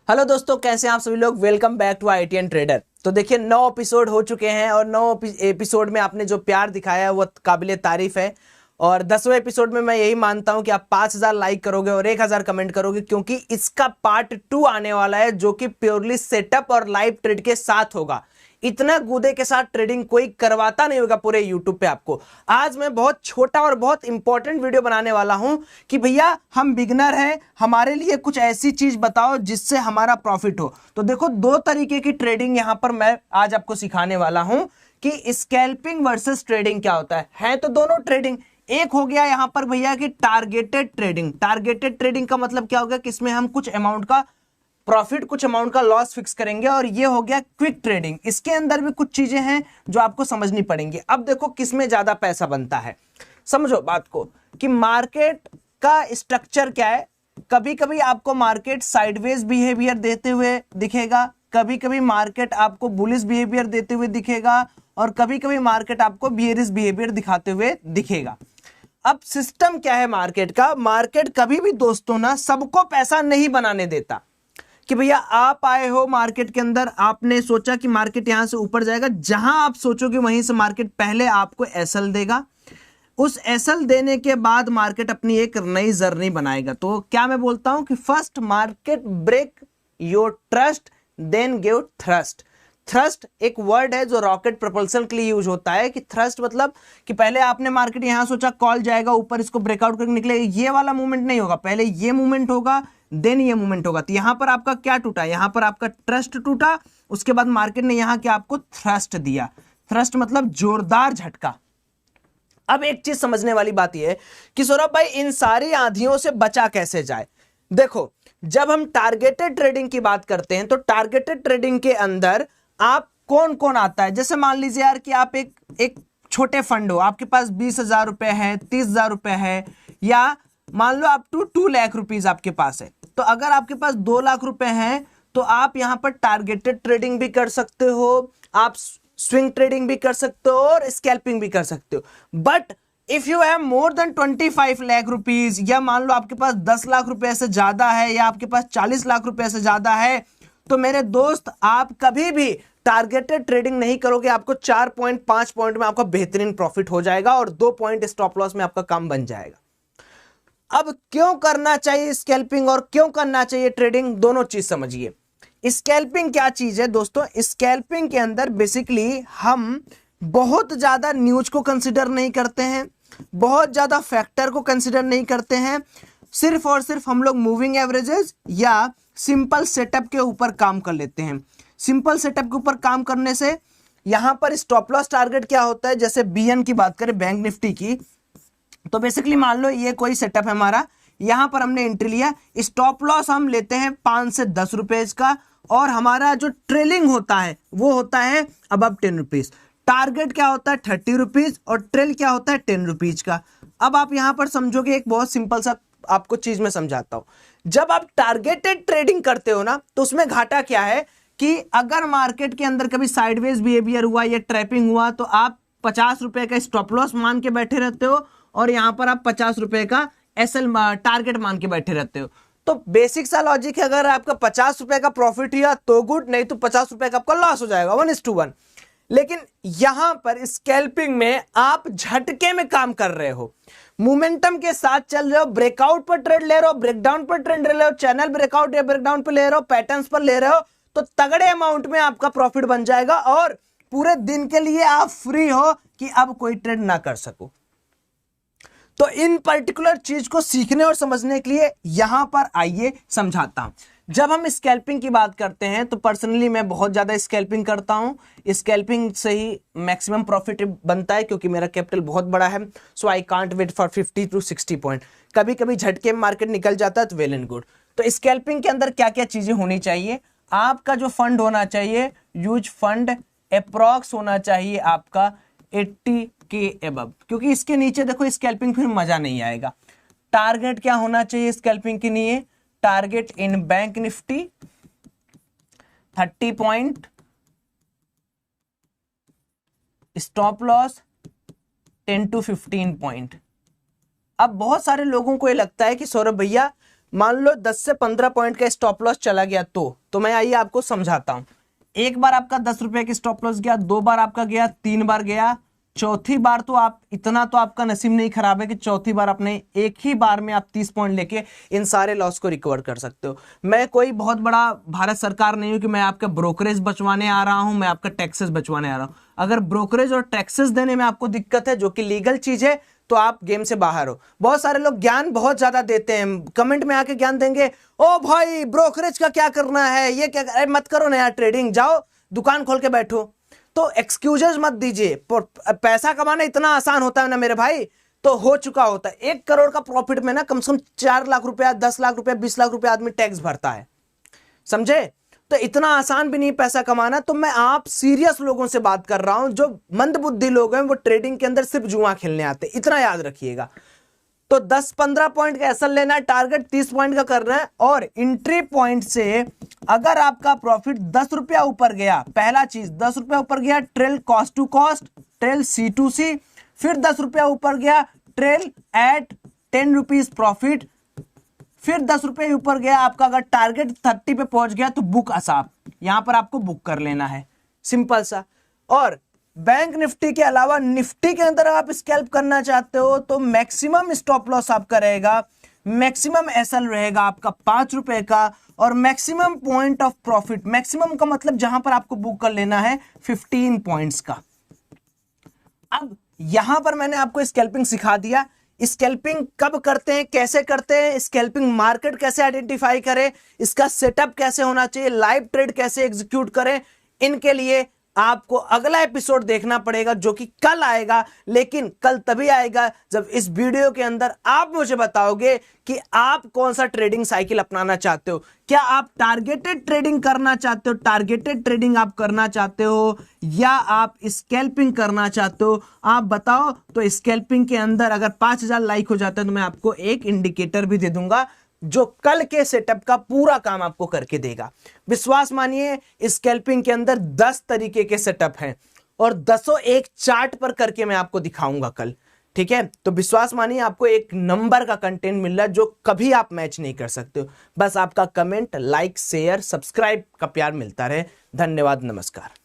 Hello दोस्तों, कैसे हैं आप सभी लोग। Welcome back to IITN trader. तो देखिए 9 एपिसोड हो चुके हैं और 9 एपिसोड में आपने जो प्यार दिखाया है वो काबिले तारीफ है। और 10वें एपिसोड में मैं यही मानता हूं कि आप 5000 लाइक करोगे और 1000 कमेंट करोगे, क्योंकि इसका पार्ट 2 आने वाला है जो कि प्योरली सेटअप और लाइव ट्रेड के साथ होगा। इतना गूदे के साथ ट्रेडिंग कोई करवाता नहीं होगा पूरे यूट्यूब पे आपको। आज मैं बहुत छोटा और बहुत इंपॉर्टेंट वीडियो बनाने वाला हूं कि भैया हम बिगनर हैं, हमारे लिए कुछ ऐसी चीज बताओ जिससे हमारा प्रॉफिट हो। तो देखो, दो तरीके की ट्रेडिंग यहां पर मैं आज आपको सिखाने वाला हूं कि स्कैल्पिंग वर्सेस ट्रेडिंग क्या होता है तो दोनों ट्रेडिंग। एक हो गया यहां पर भैया कि टारगेटेड ट्रेडिंग। टारगेटेड ट्रेडिंग का मतलब क्या होगा कि इसमें हम कुछ अमाउंट का प्रॉफिट, कुछ अमाउंट का लॉस फिक्स करेंगे। और ये हो गया क्विक ट्रेडिंग। इसके अंदर भी कुछ चीजें हैं जो आपको समझनी पड़ेंगी। अब देखो किसमें ज्यादा पैसा बनता है। समझो बात को कि मार्केट का स्ट्रक्चर क्या है। कभी कभी आपको मार्केट साइडवेज बिहेवियर देते हुए दिखेगा, कभी कभी मार्केट आपको बुलिश बिहेवियर देते हुए दिखेगा, और कभी कभी मार्केट आपको बियरिश बिहेवियर दिखाते हुए दिखेगा। अब सिस्टम क्या है मार्केट का। मार्केट कभी भी दोस्तों ना सबको पैसा नहीं बनाने देता कि भैया आप आए हो मार्केट के अंदर, आपने सोचा कि मार्केट यहां से ऊपर जाएगा, जहां आप सोचोगे वहीं से मार्केट पहले आपको एसएल देगा। उस एसएल देने के बाद मार्केट अपनी एक नई जर्नी बनाएगा। तो क्या मैं बोलता हूं कि first market break your trust then give thrust. Thrust एक वर्ड है जो रॉकेट प्रोपल्सन के लिए यूज होता है। कि थ्रस्ट मतलब कि पहले आपने मार्केट यहां सोचा कॉल जाएगा ऊपर, इसको ब्रेकआउट करके निकलेगा, ये वाला मूवमेंट नहीं होगा। पहले ये मूवमेंट होगा, देन ये मूवमेंट होगा। तो यहां पर आपका क्या टूटा, यहां पर आपका ट्रस्ट टूटा। उसके बाद मार्केट ने यहां क्या आपको थ्रस्ट दिया। थ्रस्ट मतलब जोरदार झटका। अब एक चीज समझने वाली बात यह है कि सौरभ भाई इन सारी आंधियों से बचा कैसे जाए। देखो, जब हम टारगेटेड ट्रेडिंग की बात करते हैं तो टारगेटेड ट्रेडिंग के अंदर आप कौन कौन आता है। जैसे मान लीजिए यार कि आप एक छोटे फंड हो, आपके पास 20,000 रुपए है, 30,000 रुपए है, या मान लो आप 2 लाख रुपीज आपके पास है। तो अगर आपके पास 2 लाख रुपए हैं तो आप यहां पर टारगेटेड ट्रेडिंग भी कर सकते हो, आप स्विंग ट्रेडिंग भी कर सकते हो और स्कैल्पिंग भी कर सकते हो। But if you have more than 25 lakh rupees, या मान लो आपके पास 10 लाख रुपए से ज्यादा है, या आपके पास 40 लाख रुपए से ज्यादा है, तो मेरे दोस्त आप कभी भी टारगेटेड ट्रेडिंग नहीं करोगे। आपको 4 पॉइंट 5 पॉइंट में आपका बेहतरीन प्रॉफिट हो जाएगा और 2 पॉइंट स्टॉप लॉस में आपका काम बन जाएगा। अब क्यों करना चाहिए स्कैल्पिंग और क्यों करना चाहिए ट्रेडिंग, दोनों चीज समझिए। स्कैल्पिंग क्या चीज है दोस्तों। स्कैल्पिंग के अंदर बेसिकली हम बहुत ज्यादा न्यूज को कंसिडर नहीं करते हैं, बहुत ज्यादा फैक्टर को कंसिडर नहीं करते हैं। सिर्फ और सिर्फ हम लोग मूविंग एवरेजेस या सिंपल सेटअप के ऊपर काम कर लेते हैं। सिंपल सेटअप के ऊपर काम करने से यहां पर स्टॉप लॉस टारगेट क्या होता है। जैसे बीएन की बात करें, बैंक निफ्टी की, तो बेसिकली मान लो ये कोई सेटअप है हमारा, यहां पर हमने एंट्री लिया, स्टॉप लॉस हम लेते हैं 5 से 10 रुपए का, और हमारा जो ट्रेलिंग होता है वो होता है अबव 10 रुपीज। टारगेट क्या होता है 30 रुपीज और ट्रेल क्या होता है 10 रुपीज का। अब आप यहां पर समझोगे, एक बहुत सिंपल सा आपको चीज में समझाता हूं। जब आप टारगेटेड ट्रेडिंग करते हो ना, तो उसमें घाटा क्या है कि अगर मार्केट के अंदर कभी साइडवेज बिहेवियर हुआ या ट्रैपिंग हुआ, तो आप 50 रुपए का स्टॉप लॉस मान के बैठे रहते हो, और यहां पर आप 50 रुपए का एसएल टारगेट मान के बैठे रहते हो। तो बेसिक सा लॉजिक है, अगर आपका 50 रुपए का प्रॉफिट हुआ तो गुड, नहीं तो 50 रुपए का आपका लॉस हो जाएगा 1:1। लेकिन यहां पर स्कैल्पिंग में आप झटके में काम कर रहे हो, मोमेंटम के साथ चल रहे हो, ब्रेकआउट पर ट्रेड ले रहे हो, ब्रेकडाउन पर ट्रेड ले रहे हो, चैनल ब्रेकआउट या ब्रेकडाउन पर ले रहे हो, पैटर्न्स पर ले रहे हो, तो तगड़े अमाउंट में आपका प्रॉफिट बन जाएगा और पूरे दिन के लिए आप फ्री हो कि अब कोई ट्रेड ना कर सको। तो इन पर्टिकुलर चीज को सीखने और समझने के लिए यहां पर आइए समझाता हूं। जब हम स्कैल्पिंग की बात करते हैं तो पर्सनली मैं बहुत ज्यादा स्कैल्पिंग करता हूं। स्कैल्पिंग से ही मैक्सिमम प्रॉफिट बनता है, क्योंकि मेरा कैपिटल बहुत बड़ा है। So I can't wait for 50 to 60 point. कभी कभी झटके में मार्केट निकल जाता है तो वेल एंड गुड। तो स्कैल्पिंग के अंदर क्या क्या चीजें होनी चाहिए। आपका जो फंड होना चाहिए, यूज फंड अप्रॉक्स होना चाहिए आपका 80 के अबव, क्योंकि इसके नीचे देखो स्कैल्पिंग फिर मजा नहीं आएगा। टारगेट क्या होना चाहिए स्कैल्पिंग के लिए। Target in bank Nifty 30 point, stop loss 10 to 15 point. अब बहुत सारे लोगों को ये लगता है कि सौरभ भैया मान लो 10 से 15 पॉइंट का स्टॉप लॉस चला गया तो मैं आइए आपको समझाता हूं। एक बार आपका 10 रुपए की स्टॉप लॉस गया, 2 बार आपका गया, 3 बार गया, चौथी बार तो आप इतना तो आपका नसीब नहीं खराब है कि चौथी बार अपने एक ही बार में आप 30 पॉइंट लेके इन सारे लॉस को रिकवर कर सकते हो। मैं कोई बहुत बड़ा भारत सरकार नहीं हूं कि मैं आपका ब्रोकरेज बचवाने आ रहा हूं, मैं आपका टैक्सेस बचवाने आ रहा हूं। अगर ब्रोकरेज और टैक्सेस देने में आपको दिक्कत है, जो कि लीगल चीज है, तो आप गेम से बाहर हो। बहुत सारे लोग ज्ञान बहुत ज्यादा देते हैं, कमेंट में आके ज्ञान देंगे, ओ भाई ब्रोकरेज का क्या करना है, ये क्या, अरे मत करो ना यार, ट्रेडिंग जाओ दुकान खोल के बैठो। तो एक्सक्यूजेस मत दीजिए, पैसा कमाना इतना आसान होता है ना मेरे भाई, तो हो चुका होता है। 1 करोड़ का प्रॉफिट में ना कम से कम 4 लाख रुपया, 10 लाख रुपया, 20 लाख रुपया आदमी टैक्स भरता है, समझे? तो इतना आसान भी नहीं पैसा कमाना। तो मैं आप सीरियस लोगों से बात कर रहा हूं, जो मंदबुद्धि लोग हैं वो ट्रेडिंग के अंदर सिर्फ जुआ खेलने आते, इतना याद रखिएगा। तो 10-15 पॉइंट का एसएल लेना है, टारगेट 30 पॉइंट का करना है, और एंट्री पॉइंट से अगर आपका प्रॉफिट 10 रुपया ऊपर गया, पहला चीज 10 रुपया ऊपर गया, trail cost to cost, trail C to C, फिर 10 रुपया ऊपर गया, ट्रेल एट 10 रुपीज प्रॉफिट, फिर 10 रुपये ऊपर गया आपका, अगर टारगेट 30 पे पहुंच गया तो बुक असाप, यहां पर आपको बुक कर लेना है, सिंपल सा। और बैंक निफ्टी के अलावा निफ्टी के अंदर आप स्कैल्प करना चाहते हो तो मैक्सिमम स्टॉप लॉस आपका रहेगा, मैक्सिमम एसएल रहेगा आपका 5 रुपए का, और maximum point of profit, maximum का मतलब जहां पर आपको बुक कर लेना है 15 पॉइंट्स का। अब यहां पर मैंने आपको स्कैल्पिंग सिखा दिया। स्कैल्पिंग कब करते हैं, कैसे करते हैं, स्कैल्पिंग मार्केट कैसे आइडेंटिफाई करें, इसका सेटअप कैसे होना चाहिए, लाइव ट्रेड कैसे एग्जीक्यूट करें, इनके लिए आपको अगला एपिसोड देखना पड़ेगा, जो कि कल आएगा। लेकिन कल तभी आएगा जब इस वीडियो के अंदर आप मुझे बताओगे कि आप कौन सा ट्रेडिंग साइकिल अपनाना चाहते हो। क्या आप टारगेटेड ट्रेडिंग करना चाहते हो, टारगेटेड ट्रेडिंग आप करना चाहते हो, या आप स्कैल्पिंग करना चाहते हो, आप बताओ। तो स्कैल्पिंग के अंदर अगर 5000 लाइक हो जाता है तो मैं आपको एक इंडिकेटर भी दे दूंगा, जो कल के सेटअप का पूरा काम आपको करके देगा। विश्वास मानिए, स्कैल्पिंग के अंदर 10 तरीके के सेटअप हैं, और 10 एक चार्ट पर करके मैं आपको दिखाऊंगा कल, ठीक है? तो विश्वास मानिए, आपको एक नंबर का कंटेंट मिल रहा है जो कभी आप मैच नहीं कर सकते हो। बस आपका कमेंट, लाइक, शेयर, सब्सक्राइब का प्यार मिलता रहे। धन्यवाद, नमस्कार।